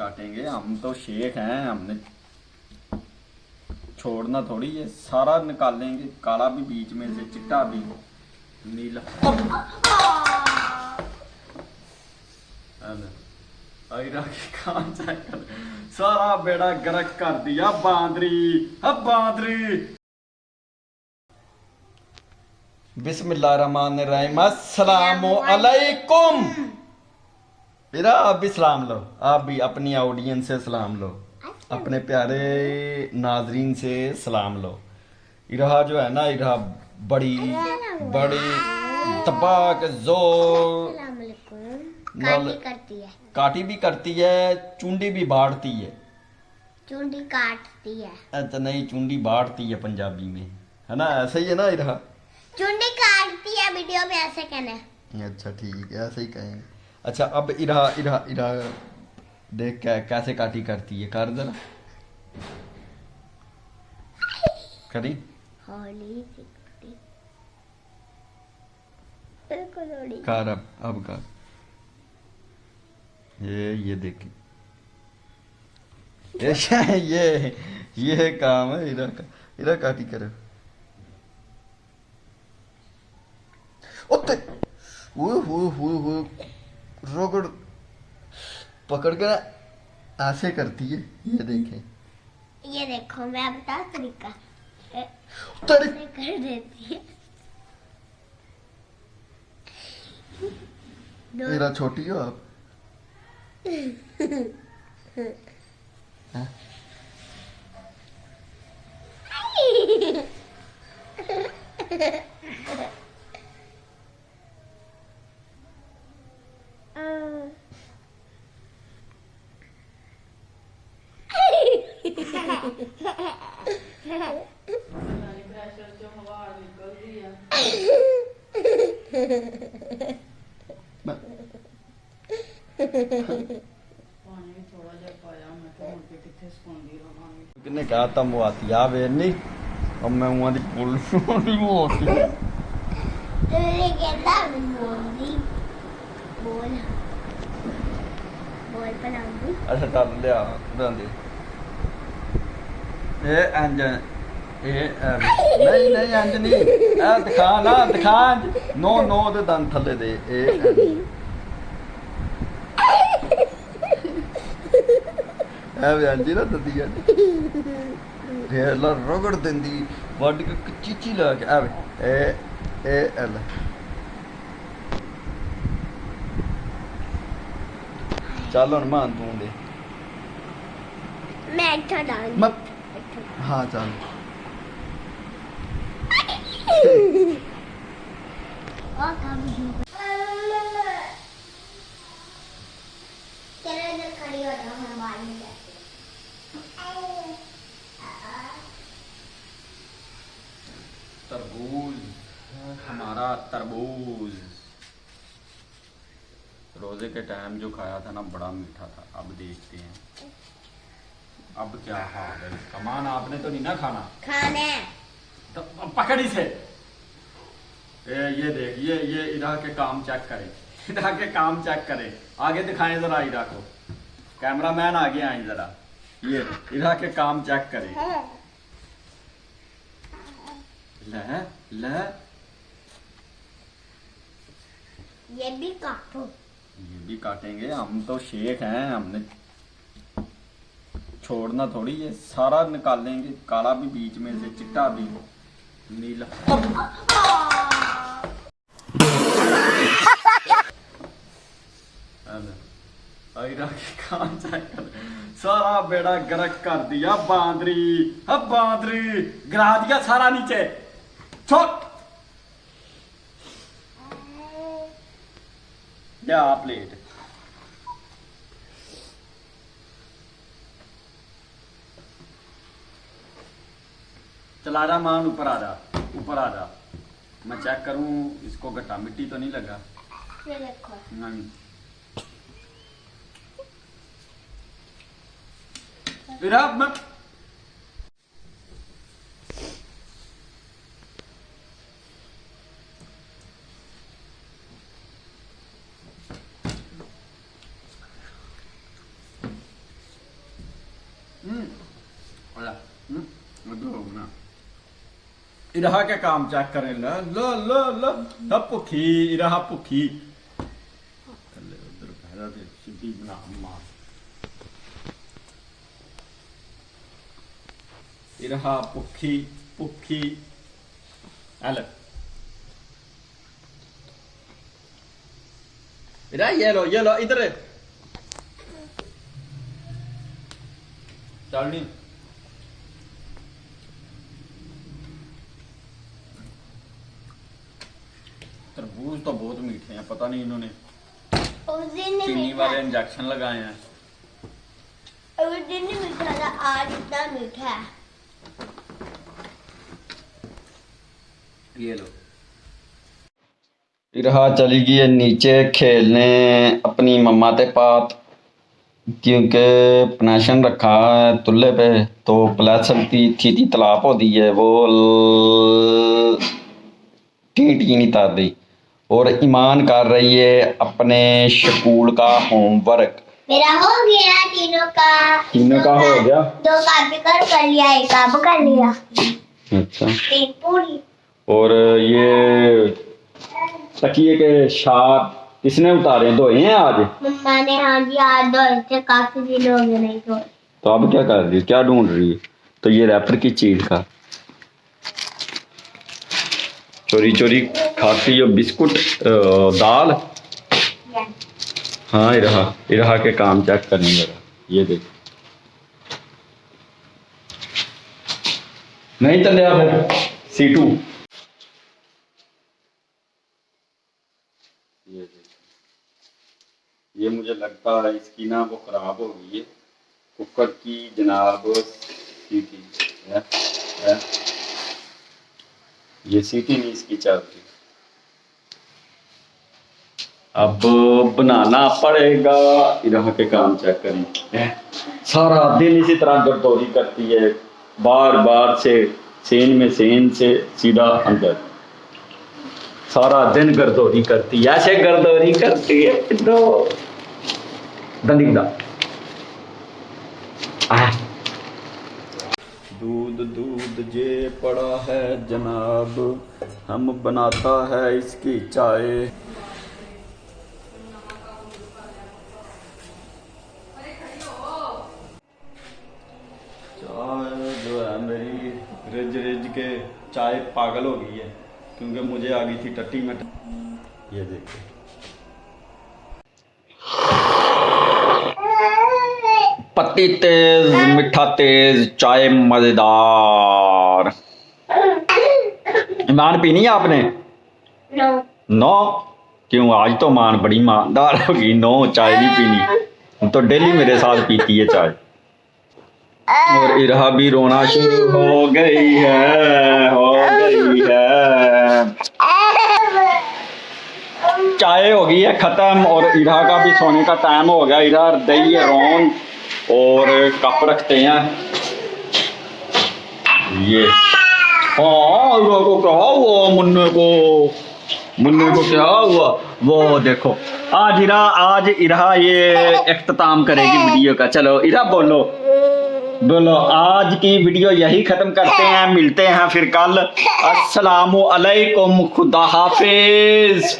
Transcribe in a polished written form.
काटेंगे, हम तो शेख हैं, हमने छोड़ना थोड़ी, ये सारा निकालेंगे, काला भी बीच में से, चिट्टा भी, नीला। आयरा की काम चेक कर, सारा बेड़ा गर्क कर दिया बांदरी। अब बांदरी। बिस्मिल्लाहिर्रहमानिर्रहीम, अस्सलामु अलैकुम। मेरा आप भी सलाम लो, आप भी अपनी ऑडियंस से सलाम लो, अपने प्यारे नाजरीन से सलाम लो। इरहा जो है ना, इरहा बड़ी बड़ी दबा के जोर काटी करती है, काटी भी करती है, चुंडी भी बाढ़ती है। चुंडी काटती है, अच्छा नहीं, चुंडी बाढ़ती है पंजाबी में, है ना, ऐसा ही है ना इरहा। चुंडी काटती है, वीडियो में ऐसे कहना है। अच्छा ठीक है, ऐसे ही कहेंगे। अच्छा अब इरहा इरहा इरहा देख कैसे काटी करती है, कर जरा करी। होली चिकटी बिल्कुल होली। कर अब कर, ये देखी, ये काम है इरा का, इरा काटी करे। ओते वो रोकड़ पकड़ कर ऐसे करती है, ये देखें। ये देखो मैं बता तरीका, तेरे ऐसे कर देती है। मेरा छोटी हो आप। हाँ? किन्ने कहा था मुआती आ वे नहीं, अब मैं वहां दी पुल नहीं होती। ये कहता बोल बोल बोल बनाऊंगी। अच्छा चल लिया दे ये अंज ये नहीं नहीं अंज नहीं, ए दिखा ना, दिखा नो नो दे दंद थले दे ए वे अंजी ना ददी ला रगड़ देंदी वड के चीची ला के ए ए एल। चल हुन मान तू दे मैं अच्छा डाल मत। हाँ चल और चलो इधर खड़ी हो जाओ, हम बाहर नहीं जाते। तरबूज, हमारा तरबूज रोजे के टाइम जो खाया था ना, बड़ा मीठा था। अब देखते हैं अब क्या हाल है इसका। मान आपने तो नहीं ना खाना, खाने तो पकड़ी से ये देख, ये इरा के काम चेक करे, इरा के काम चेक करे। आगे दिखाएं जरा इरा को, कैमरामैन आगे आए जरा, ये इरा के काम चेक करे। ले ले ये भी काटो, ये भी काटेंगे, हम तो शेख हैं, हमने छोड़ना थोड़ी, ये सारा निकालेंगे, काला भी बीच में से, चिट्टा भी, नीला। आयरा की काम चेक कर, सारा बेड़ा गर्क कर दिया बांदरी। अब बांदरी गिरा दिया सारा नीचे, छोड़ या प्लेट। चला जा मान, ऊपर आ जा, ऊपर आ जा, मैं चेक करूं इसको, गट्टा मिट्टी तो नहीं लगा। ये देखो नहीं फिर अब मैं इरहा के काम चेक करें लो लो लो लो तब भुखी इरहा भुखी उधर पहरा दे सीधी बना मार इरहा भुखी भुखी हेलो इरा ये लो इधर चल नहीं तरबूज तो बहुत मीठे हैं पता नहीं इन्होंने उस दिन नहीं चीनी मीठा वाले इंजेक्शन लगाए हैं उस दिन नहीं मीठा था आज इतना मीठा है। ये लो इरहा चली गई है नीचे खेलने अपनी मम्मा के पास क्योंकि पनेशन रखा है तुल्ले पे तो प्लेसन की थी तलाप होती है वो टी नहीं तार रही और ईमान कर रही है अपने स्कूल का होमवर्क। मेरा हो गया तीनों का हो गया 2 कॉपी कर लिया 1 काब कर लिया। अच्छा 1 पूरी और ये तकिए के शाप किसने उतारे धोए हैं आज? मम्मा ने हाँ जी आज दो से काफी दिन हो गए नहीं तो। तो अब क्या कर रही है क्या ढूंढ रही है? तो ये रैपर की चीज का चोरी चोरी खाती है बिस्कुट दाल। हाँ इरहा के काम चेक करने लगा ये देख नहीं चलिया फिर सीटू ये देख ये मुझे लगता है इसकी ना वो खराब हो गई है कुकर की जनाब सीटी है? ये सीटी नहीं इसकी चलती अब बनाना पड़ेगा। इरहा के काम चेक करें सारा दिन इसी तरह गर्दौरी करती है बार बार से सेन में सेन से सीधा अंदर सारा दिन गर्दौरी करती है ऐसे गर्दौरी करती है तो दंडिका दूध दूध जे पड़ा है जनाब हम बनाता है इसकी चाय। चाय जो है मेरी रिज के चाय पागल हो गई है क्योंकि मुझे आ गई थी टट्टी में। ये देखो पत्ती तेज मीठा तेज चाय मजेदार। ईमान पीनी है आपने? नो क्यों आज तो मान बड़ी ईमानदार होगी। नो चाय नहीं पीनी तो डेली मेरे साथ पीती है चाय। और इरहा भी रोना शुरू हो गई है चाय हो गई है खत्म और इरहा का भी सोने का टाइम हो गया। इधर दही है रोन और कप रखते हैं ये। हाँ को क्या हुआ मुन्ने को क्या हुआ वो देखो आज इरहा ये इख्तिताम करेगी वीडियो का। चलो इरहा बोलो आज की वीडियो यही खत्म करते हैं मिलते हैं फिर कल। अस्सलामु अलैकुम खुदा हाफिज।